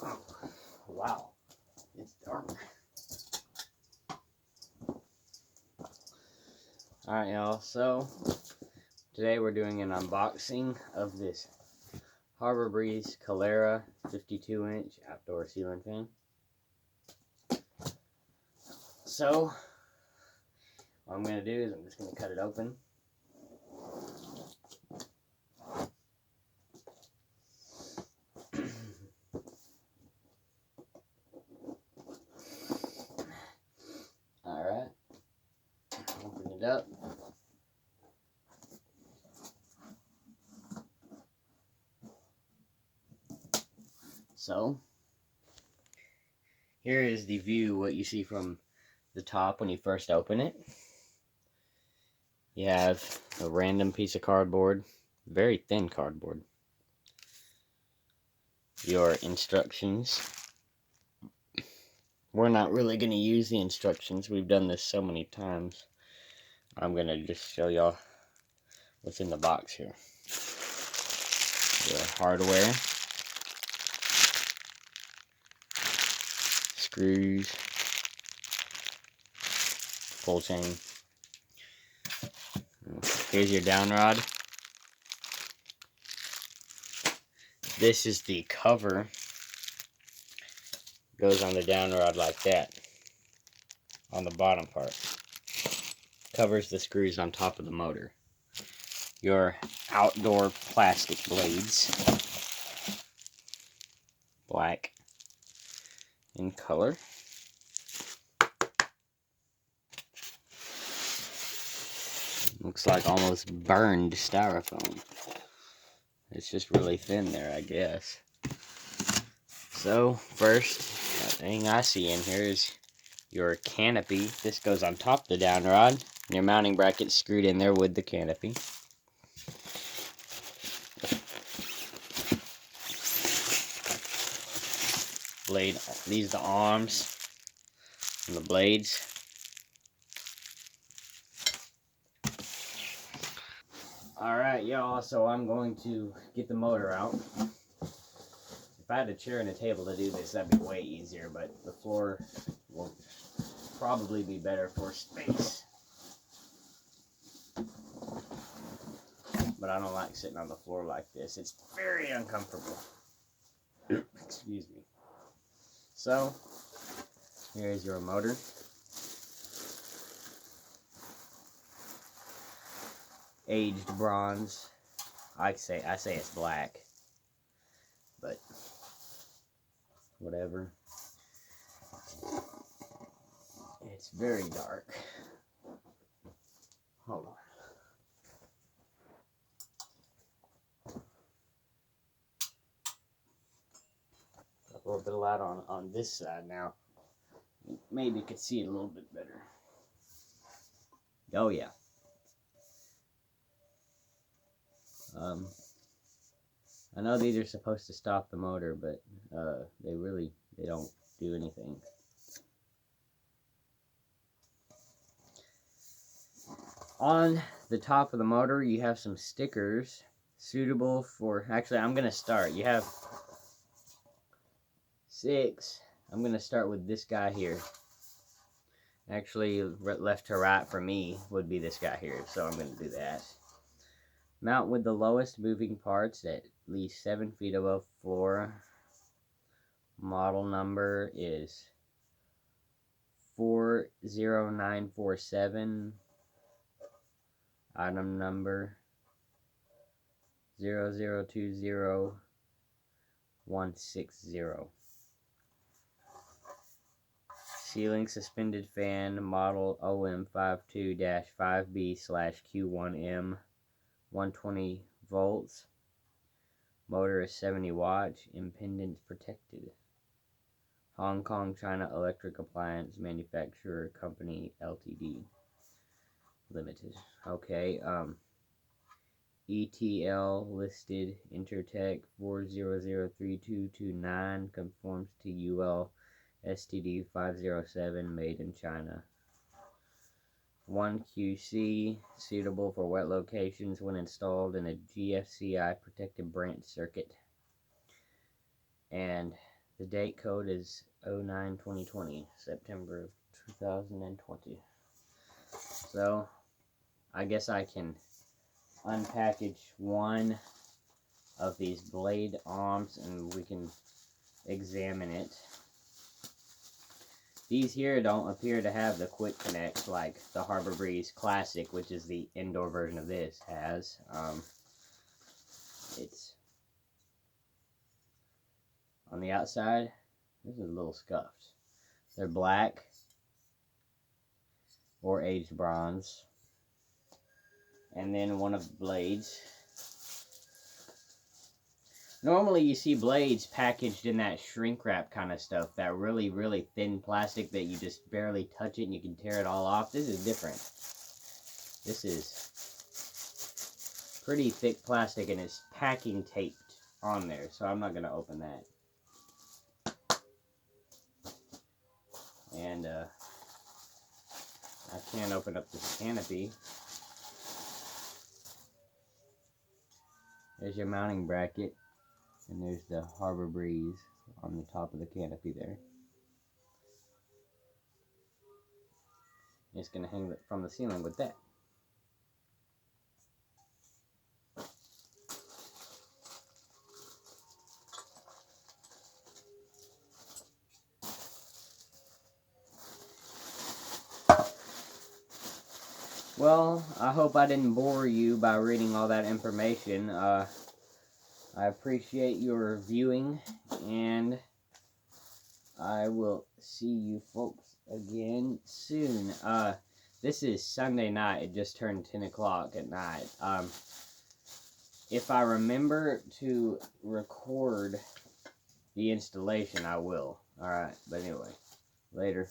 Oh, wow. It's dark. Alright, y'all. So, today we're doing an unboxing of this Harbor Breeze Calera 52-inch outdoor ceiling fan. So, what I'm going to do is I'm just going to cut it open. Alright. Open it up. So, here is the view, what you see from the top when you first open it. You have a random piece of cardboard, very thin cardboard. Your instructions. We're not really going to use the instructions. We've done this so many times. I'm going to just show y'all what's in the box here. Your hardware. Screws. Pull chain. Here's your down rod. This is the cover. Goes on the down rod like that. On the bottom part. Covers the screws on top of the motor. Your outdoor plastic blades. Black in color. Looks like almost burned styrofoam. It's just really thin there, I guess. So, first thing I see in here is your canopy. This goes on top of the down rod. Your mounting bracket's screwed in there with the canopy. Blade, these are the arms and the blades. Alright, y'all, so I'm going to get the motor out. If I had a chair and a table to do this, that'd be way easier, but the floor will probably be better for space. But I don't like sitting on the floor like this. It's very uncomfortable. Excuse me. So, here's your motor. Aged bronze. I say it's black, but whatever. It's very dark. Hold on. A little bit of light on this side now. Maybe you could see it a little bit better. Oh yeah. I know these are supposed to stop the motor, but they don't do anything. On the top of the motor, you have some stickers suitable for, actually I'm going to start. You have 6. I'm going to start with this guy here. Actually, left to right for me would be this guy here, so I'm going to do that. Mount with the lowest moving parts at least 7 feet above floor. Model number is 40947. Item number 0020160. Ceiling suspended fan model OM52-5B/Q1M 120 volts. Motor is 70 watts. Impedance protected. Hong Kong, China Electric Appliance Manufacturer Company Ltd. Limited. Okay, ETL listed Intertech 4003229 conforms to UL STD 507 made in China. 1QC suitable for wet locations when installed in a GFCI protected branch circuit. And The date code is 09-2020, September of 2020. So, I guess I can unpackage one of these blade arms and we can examine it. These here don't appear to have the quick connect like the Harbor Breeze Classic, which is the indoor version of this, has. It's on the outside. This is a little scuffed. They're black or aged bronze. And then one of the blades. Normally you see blades packaged in that shrink wrap kind of stuff, that really, really thin plastic that you just barely touch it and you can tear it all off. This is different. This is pretty thick plastic and it's packing taped on there, so I'm not going to open that. And I can't open up this canopy. There's your mounting bracket. And there's the Harbor Breeze on the top of the canopy there. It's going to hang from the ceiling with that. Well, I hope I didn't bore you by reading all that information. I appreciate your viewing, and I will see you folks again soon. This is Sunday night. It just turned 10 o'clock at night. If I remember to record the installation, I will. Alright, but anyway, later.